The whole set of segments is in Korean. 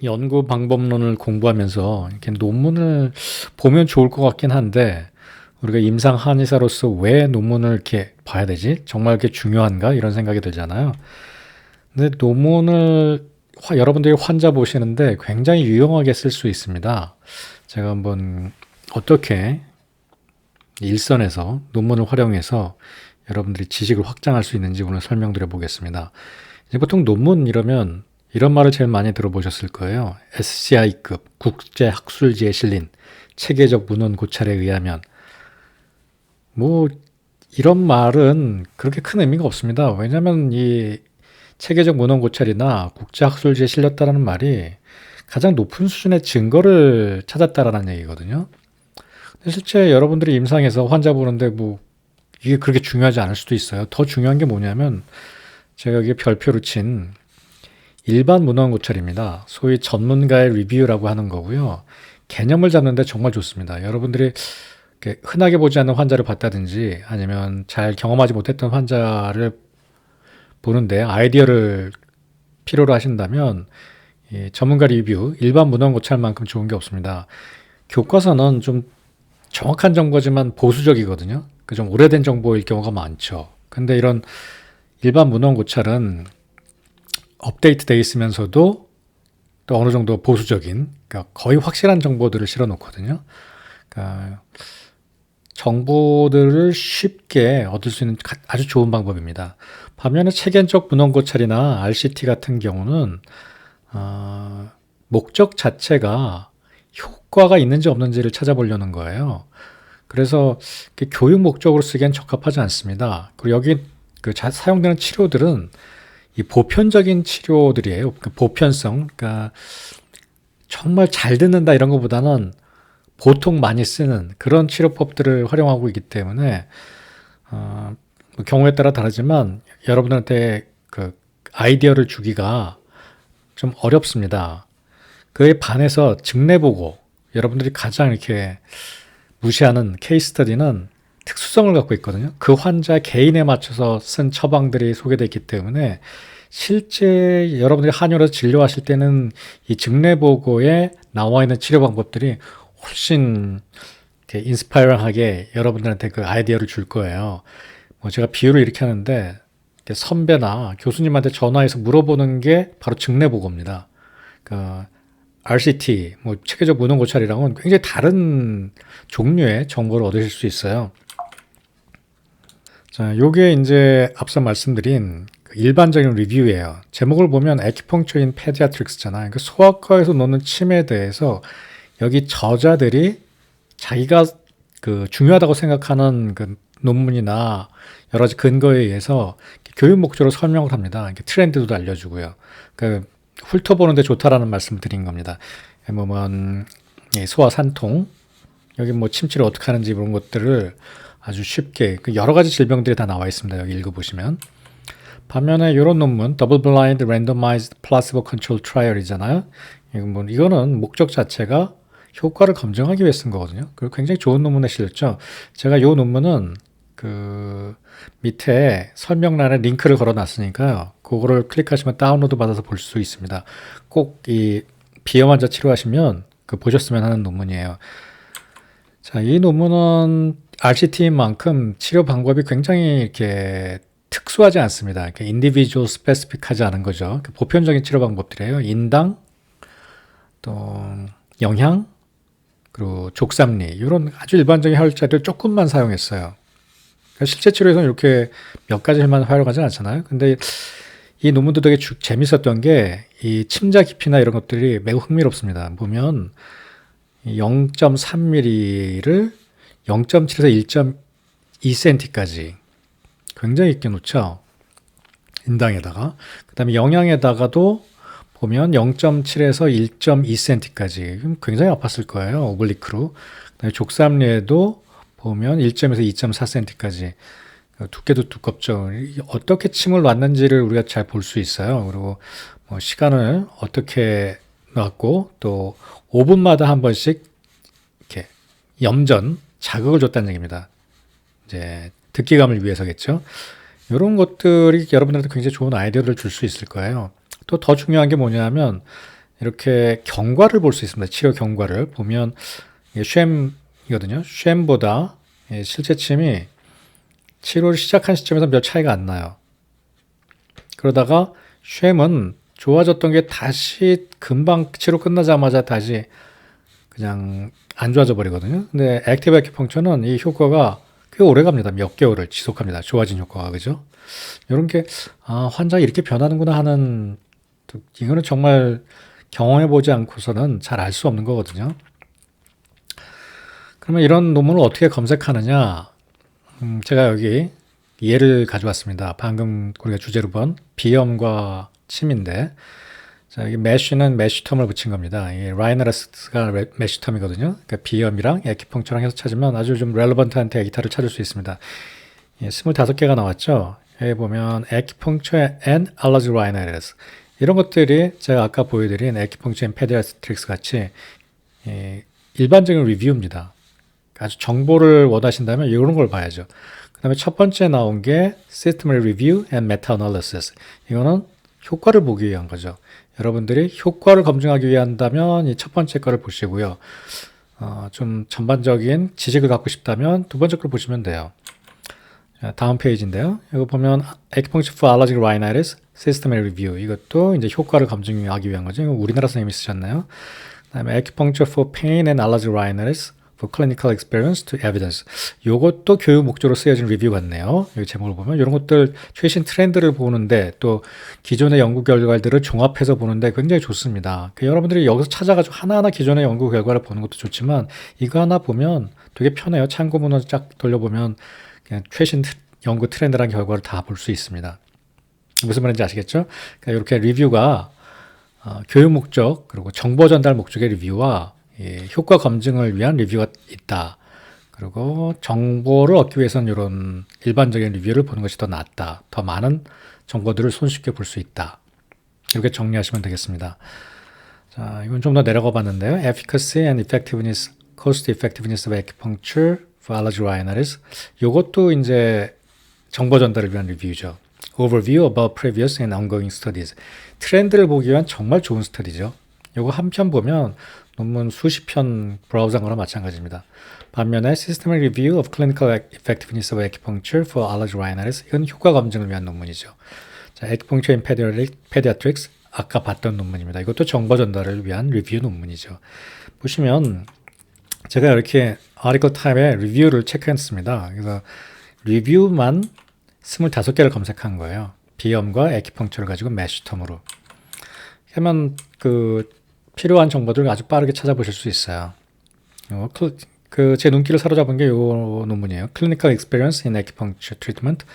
연구 방법론을 공부하면서 이렇게 논문을 보면 좋을 것 같긴 한데, 우리가 임상 한의사로서 왜 논문을 이렇게 봐야 되지? 정말 이렇게 중요한가? 이런 생각이 들잖아요. 근데 논문을 여러분들이 환자 보시는데 굉장히 유용하게 쓸 수 있습니다. 제가 한번 어떻게 일선에서 논문을 활용해서 여러분들이 지식을 확장할 수 있는지 오늘 설명드려 보겠습니다. 이제 보통 논문 이러면 이런 말을 제일 많이 들어보셨을 거예요. SCI급 국제학술지에 실린 체계적 문헌 고찰에 의하면, 뭐 이런 말은 그렇게 큰 의미가 없습니다. 왜냐하면 이 체계적 문헌 고찰이나 국제학술지에 실렸다라는 말이 가장 높은 수준의 증거를 찾았다라는 얘기거든요. 근데 실제 여러분들이 임상에서 환자 보는데 뭐 이게 그렇게 중요하지 않을 수도 있어요. 더 중요한 게 뭐냐면 제가 여기에 별표를 친 일반 문헌 고찰입니다. 소위 전문가의 리뷰라고 하는 거고요. 개념을 잡는데 정말 좋습니다. 여러분들이 흔하게 보지 않는 환자를 봤다든지 아니면 잘 경험하지 못했던 환자를 보는데 아이디어를 필요로 하신다면 이 전문가 리뷰, 일반 문헌 고찰만큼 좋은 게 없습니다. 교과서는 좀 정확한 정보지만 보수적이거든요. 그 좀 오래된 정보일 경우가 많죠. 근데 이런 일반 문헌 고찰은 업데이트 돼 있으면서도 또 어느 정도 보수적인, 그러니까 거의 확실한 정보들을 실어 놓거든요. 그러니까 정보들을 쉽게 얻을 수 있는 아주 좋은 방법입니다. 반면에 체계적 문헌 고찰이나 RCT 같은 경우는 목적 자체가 효과가 있는지 없는지를 찾아보려는 거예요. 그래서 교육 목적으로 쓰기엔 적합하지 않습니다. 그리고 여기 사용되는 치료들은 이 보편적인 치료들이에요. 그 보편성, 그러니까 정말 잘 듣는다 이런 것보다는 보통 많이 쓰는 그런 치료법들을 활용하고 있기 때문에 뭐 경우에 따라 다르지만 여러분한테 그 아이디어를 주기가 좀 어렵습니다. 그에 반해서 증례보고, 여러분들이 가장 이렇게 무시하는 케이스 스터디는 특수성을 갖고 있거든요. 그 환자 개인에 맞춰서 쓴 처방들이 소개되어 있기 때문에 실제 여러분들이 한의원에서 진료하실 때는 이 증례보고에 나와 있는 치료 방법들이 훨씬 이렇게 인스파이어하게 여러분들한테 그 아이디어를 줄 거예요. 뭐 제가 비유를 이렇게 하는데 선배나 교수님한테 전화해서 물어보는 게 바로 증례보고입니다. 그러니까 RCT, 뭐 체계적 문헌 고찰이랑은 굉장히 다른 종류의 정보를 얻으실 수 있어요. 자, 요게 이제 앞서 말씀드린 그 일반적인 리뷰예요. 제목을 보면 Acupuncture in Pediatrics잖아요. 그 소아과에서 놓는 침에 대해서 여기 저자들이 자기가 그 중요하다고 생각하는 그 논문이나 여러 가지 근거에 의해서 교육 목적으로 설명을 합니다. 트렌드도 알려주고요. 그 훑어보는데 좋다라는 말씀을 드린 겁니다. 보면 소아 산통, 여기 뭐 침치를 어떻게 하는지 이런 것들을 아주 쉽게 여러 가지 질병들이 다 나와 있습니다. 여기 읽어보시면. 반면에 이런 논문, Double Blind Randomized Placebo Control Trial이잖아요. 이거는 목적 자체가 효과를 검증하기 위해 쓴 거거든요. 그리고 굉장히 좋은 논문에 실렸죠. 제가 이 논문은 그 밑에 설명란에 링크를 걸어 놨으니까요. 그거를 클릭하시면 다운로드 받아서 볼 수 있습니다. 꼭 이 비염 환자 치료하시면 보셨으면 하는 논문이에요. 자, 이 논문은 RCT인 만큼 치료 방법이 굉장히 이렇게 특수하지 않습니다. 이렇게 인디비주얼 스페시픽하지 않은 거죠. 보편적인 치료 방법들이에요. 인당, 또 영향, 그리고 족삼리, 이런 아주 일반적인 혈자를 조금만 사용했어요. 실제 치료에서는 이렇게 몇 가지만 활용하지 않잖아요. 근데 이 논문도 되게 재밌었던 게 이 침자 깊이나 이런 것들이 매우 흥미롭습니다. 보면 0.3mm를 0.7에서 1.2cm까지 굉장히 깊게 놓죠. 인당에다가. 그 다음에 영양에다가도 보면 0.7에서 1.2cm까지 굉장히 아팠을 거예요. 오블리크로. 그다음에 족삼리에도 보면 1점에서 2.4cm까지 두께도 두껍죠. 어떻게 침을 놨는지를 우리가 잘 볼 수 있어요. 그리고 뭐 시간을 어떻게 놨고 또 5분마다 한 번씩 이렇게 염전 자극을 줬다는 얘기입니다. 이제 듣기감을 위해서겠죠. 이런 것들이 여러분들한테 굉장히 좋은 아이디어를 줄 수 있을 거예요. 또 더 중요한 게 뭐냐면 이렇게 경과를 볼 수 있습니다. 치료 경과를 보면 이게 쉔이거든요. 쉔보다 실제 침이 치료를 시작한 시점에서 몇 차이가 안 나요. 그러다가 쉔은 좋아졌던 게 다시 금방 치료 끝나자마자 다시 그냥 안 좋아져 버리거든요. 근데 액티브 아큐펑처는 이 효과가 꽤 오래 갑니다. 몇 개월을 지속합니다. 좋아진 효과가. 그죠? 이런 게, 환자가 이렇게 변하는구나 하는, 이거는 정말 경험해보지 않고서는 잘 알 수 없는 거거든요. 그러면 이런 논문을 어떻게 검색하느냐? 제가 여기 예를 가져왔습니다. 방금 우리가 주제로 본 비염과 침인데, 자, 여기 메쉬는 메쉬텀을 붙인 겁니다. 이 라이너러스가 메쉬텀이거든요. 그러니까 비염이랑 에키펑처랑 해서 찾으면 아주 좀 렐러번트한 데이터를 찾을 수 있습니다. 25개가 나왔죠. 여기 보면 에키펑처 and allergy rhinitis 이런 것들이 제가 아까 보여드린 에키펑처 and pediatrics 같이 일반적인 리뷰입니다. 아주 정보를 원하신다면 이런 걸 봐야죠. 그 다음에 첫 번째 나온 게 Systematic Review and Meta-Analysis. 이거는 효과를 보기 위한 거죠. 여러분들이 효과를 검증하기 위한다면 이 첫 번째 거를 보시고요. 좀 전반적인 지식을 갖고 싶다면 두 번째 걸 보시면 돼요. 자, 다음 페이지인데요. 이거 보면 Acupuncture for Allergic Rhinitis Systematic Review. 이것도 이제 효과를 검증하기 위한 거죠. 이거 우리나라 선생님이 쓰셨나요? 그다음에 Acupuncture for Pain and Allergic Rhinitis for Clinical Experience to Evidence. 요것도 교육 목적으로 쓰여진 리뷰 같네요. 여기 제목을 보면 이런 것들 최신 트렌드를 보는데 또 기존의 연구 결과들을 종합해서 보는데 굉장히 좋습니다. 여러분들이 여기서 찾아가지고 하나하나 기존의 연구 결과를 보는 것도 좋지만 이거 하나 보면 되게 편해요. 참고문을 쫙 돌려보면 그냥 최신 연구 트렌드란 결과를 다 볼 수 있습니다. 무슨 말인지 아시겠죠? 그러니까 이렇게 리뷰가 교육 목적 그리고 정보 전달 목적의 리뷰와 효과 검증을 위한 리뷰가 있다. 그리고 정보를 얻기 위해서는 이런 일반적인 리뷰를 보는 것이 더 낫다. 더 많은 정보들을 손쉽게 볼 수 있다. 이렇게 정리하시면 되겠습니다. 자, 이건 좀 더 내려가 봤는데요. Efficacy and Effectiveness, Cost Effectiveness of Acupuncture for Allergy Rhinitis. 이것도 이제 정보 전달을 위한 리뷰죠. Overview about previous and ongoing studies. 트렌드를 보기 위한 정말 좋은 스터디죠. 이거 한 편 보면 논문 수십 편 브라우저한 거나 마찬가지입니다. 반면에 Systematic Review of Clinical Effectiveness of Acupuncture for Allergy Rhinitis 이건 효과 검증을 위한 논문이죠. 자, Acupuncture in Pediatrics 아까 봤던 논문입니다. 이것도 정보 전달을 위한 리뷰 논문이죠. 보시면 제가 이렇게 아티클 타입에 리뷰를 체크했습니다. 그래서 리뷰만 25개를 검색한 거예요. 비염과 에키펑처를 가지고 메쉬텀으로. 그러면 필요한 정보들을 아주 빠르게 찾아보실 수 있어요. 제 눈길을 사로잡은 게 이 논문이에요. Clinical Experience in Acupuncture Treatment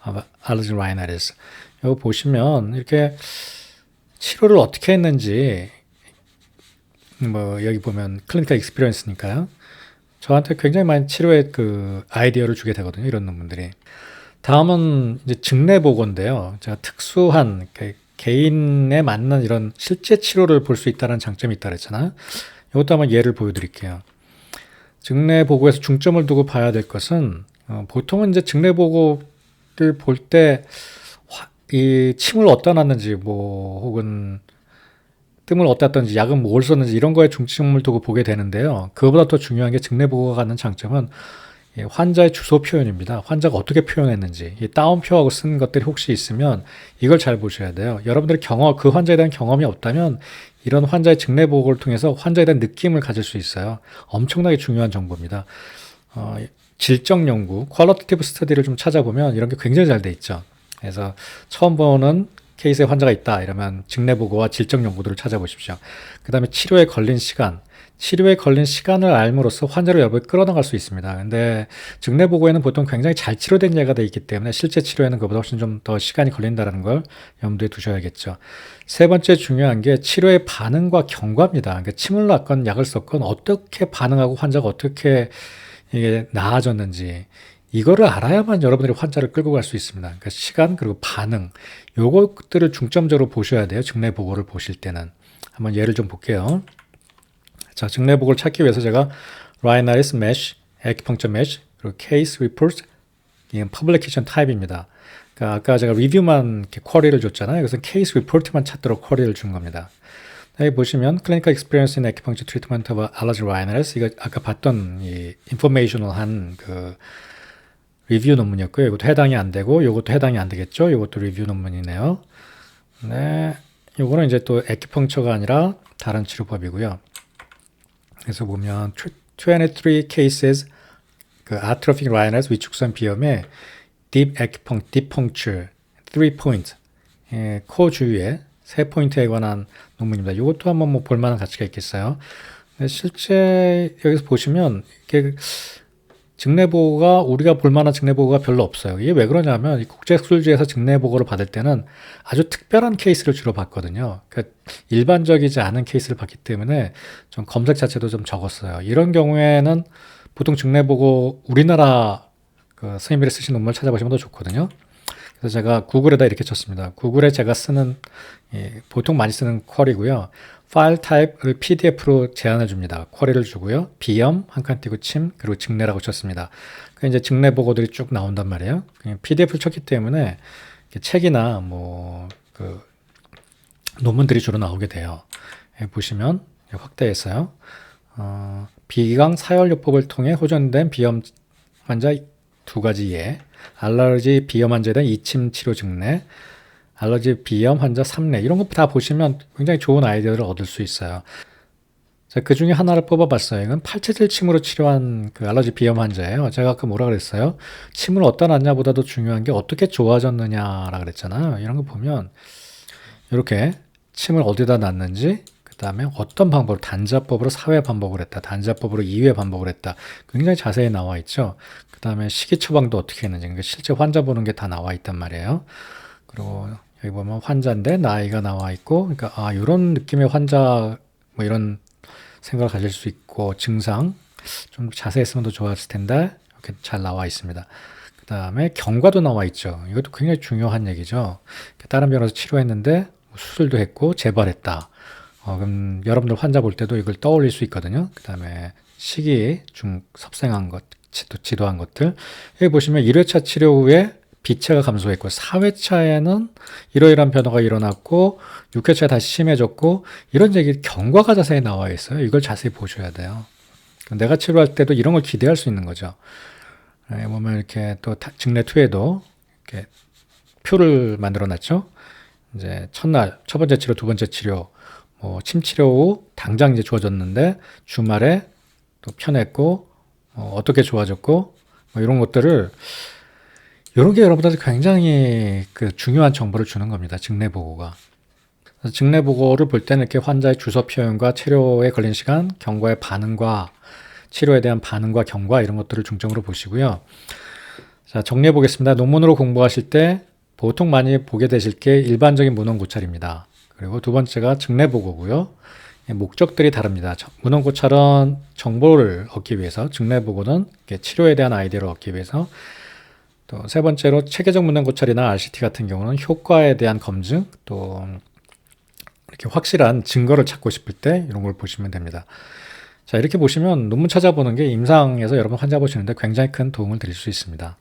of Allergy Rhinitis. 이거 보시면 이렇게 치료를 어떻게 했는지 여기 보면 Clinical Experience니까요. 저한테 굉장히 많이 치료의 아이디어를 주게 되거든요. 이런 논문들이. 다음은 이제 증례 보고인데요. 제가 특수한 개인에 맞는 이런 실제 치료를 볼 수 있다는 장점이 있다 그랬잖아요. 이것도 한번 예를 보여드릴게요. 증례 보고에서 중점을 두고 봐야 될 것은 보통은 이제 증례 보고를 볼 때 이 침을 어디다 놨는지 혹은 뜸을 어디다 놨는지 약은 뭘 썼는지 이런 거에 중점을 두고 보게 되는데요. 그거보다 더 중요한 게 증례 보고가 갖는 장점은 환자의 주소 표현입니다. 환자가 어떻게 표현했는지 이 따옴표하고 쓴 것들이 혹시 있으면 이걸 잘 보셔야 돼요. 여러분들이 그 환자에 대한 경험이 없다면 이런 환자의 증례 보고를 통해서 환자에 대한 느낌을 가질 수 있어요. 엄청나게 중요한 정보입니다. 질적 연구, 퀄리티티브 스터디를 좀 찾아보면 이런 게 굉장히 잘 돼 있죠. 그래서 처음 보는 케이스에 환자가 있다 이러면 증례 보고와 질적 연구들을 찾아보십시오. 그 다음에 치료에 걸린 시간을 알므로써 환자를 여부에 끌어나갈 수 있습니다. 근데 증례 보고에는 보통 굉장히 잘 치료된 예가 돼 있기 때문에 실제 치료에는 그보다 훨씬 좀 더 시간이 걸린다는 걸 염두에 두셔야겠죠. 세 번째 중요한 게 치료의 반응과 경과입니다. 그러니까 침을 놨건 약을 썼건 어떻게 반응하고 환자가 어떻게 이게 나아졌는지 이거를 알아야만 여러분들이 환자를 끌고 갈 수 있습니다. 그러니까 시간 그리고 반응 요것들을 중점적으로 보셔야 돼요. 증례 보고를 보실 때는. 한번 예를 좀 볼게요. 자, 증례 보고를 찾기 위해서 제가 Rhinitis Mesh, Acupuncture Mesh, 그리고 Case Report, 이건 Publication 타입입니다. 그러니까 아까 제가 리뷰만 이렇게 쿼리를 줬잖아요. 그래서 Case Report만 찾도록 쿼리를 준 겁니다. 여기 보시면 Clinical Experience in Acupuncture Treatment of Allergic Rhinitis, 이거 아까 봤던 이 인포메이셔널한 그 리뷰 논문이었고요. 이것도 해당이 안 되고 이것도 해당이 안 되겠죠. 이것도 리뷰 논문이네요. 네, 이거는 이제 또 에큐펑처가 아니라 다른 치료법이고요. 그래서 보면 23 cases 그 atrophic rhinitis 위축성 비염의 deep puncture 3 point, 코 주위에 3포인트에 관한 논문입니다. 이것도 한번 뭐 볼만한 가치가 있겠어요. 근데 실제 여기서 보시면 이게 직내보고가 우리가 볼만한 직내보고가 별로 없어요. 이게 왜 그러냐면 국제학술지에서 직내보고를 받을 때는 아주 특별한 케이스를 주로 봤거든요. 그러니까 일반적이지 않은 케이스를 봤기 때문에 좀 검색 자체도 좀 적었어요. 이런 경우에는 보통 직내보고 우리나라 그 선생님들이 쓰신 논문을 찾아보시면 더 좋거든요. 그래서 제가 구글에다 이렇게 쳤습니다. 구글에 제가 쓰는 보통 많이 쓰는 쿼리고요. 파일 타입을 PDF로 제안을 줍니다. 쿼리를 주고요. 비염, 한 칸 띄고 침, 그리고 직내라고 쳤습니다. 그 이제 직내 보고들이 쭉 나온단 말이에요. PDF를 쳤기 때문에 책이나 뭐 그 논문들이 주로 나오게 돼요. 보시면 확대해서요. 비강 사열요법을 통해 호전된 비염 환자 2가지 예, 알러지 비염 환자에 대한 이침 치료 직내, 알러지 비염 환자 3례, 이런 거 다 보시면 굉장히 좋은 아이디어를 얻을 수 있어요. 자, 그 중에 하나를 뽑아봤어요. 이건 팔체질 침으로 치료한 그 알러지 비염 환자예요. 제가 아까 뭐라 그랬어요? 침을 어디다 놨냐보다도 중요한 게 어떻게 좋아졌느냐라 그랬잖아요. 이런 거 보면 이렇게 침을 어디다 놨는지, 그 다음에 어떤 방법으로, 단자법으로 4회 반복을 했다, 단자법으로 2회 반복을 했다, 굉장히 자세히 나와 있죠. 그 다음에 식이 처방도 어떻게 했는지, 그러니까 실제 환자 보는 게 다 나와 있단 말이에요. 그리고 여기 보면 환자인데 나이가 나와 있고, 그러니까 이런 느낌의 환자, 뭐 이런 생각을 가질 수 있고, 증상 좀 자세히 했으면 더 좋았을 텐데 이렇게 잘 나와 있습니다. 그 다음에 경과도 나와 있죠. 이것도 굉장히 중요한 얘기죠. 다른 병원에서 치료했는데 수술도 했고 재발했다. 그럼 여러분들 환자 볼 때도 이걸 떠올릴 수 있거든요. 그 다음에 시기 중 섭생한 것, 지도한 것들. 여기 보시면 1회차 치료 후에 비체가 감소했고 4회차에는 이러이러한 변화가 일어났고 6회차에 다시 심해졌고, 이런 얘기 경과가 자세히 나와 있어요. 이걸 자세히 보셔야 돼요. 내가 치료할 때도 이런 걸 기대할 수 있는 거죠. 보면 이렇게 또 직내 2에도 이렇게 표를 만들어 놨죠. 이제 첫날 첫 번째 치료, 두 번째 치료, 뭐 침 치료 후 당장 이제 좋아졌는데 주말에 또 편했고, 어떻게 좋아졌고, 뭐 이런 것들을, 이런 게 여러분들한테 굉장히 그 중요한 정보를 주는 겁니다. 직내 보고가. 직내 보고를 볼 때는 이렇게 환자의 주소 표현과 치료에 걸린 시간, 경과의 반응과 치료에 대한 반응과 경과, 이런 것들을 중점으로 보시고요. 자, 정리해 보겠습니다. 논문으로 공부하실 때 보통 많이 보게 되실 게 일반적인 문헌 고찰입니다. 그리고 두 번째가 직내 보고고요. 목적들이 다릅니다. 문헌 고찰은 정보를 얻기 위해서, 직내 보고는 치료에 대한 아이디어를 얻기 위해서, 또 세 번째로 체계적 문헌 고찰이나 RCT 같은 경우는 효과에 대한 검증, 또 이렇게 확실한 증거를 찾고 싶을 때 이런 걸 보시면 됩니다. 자, 이렇게 보시면 논문 찾아보는 게 임상에서 여러분 환자 보시는데 굉장히 큰 도움을 드릴 수 있습니다.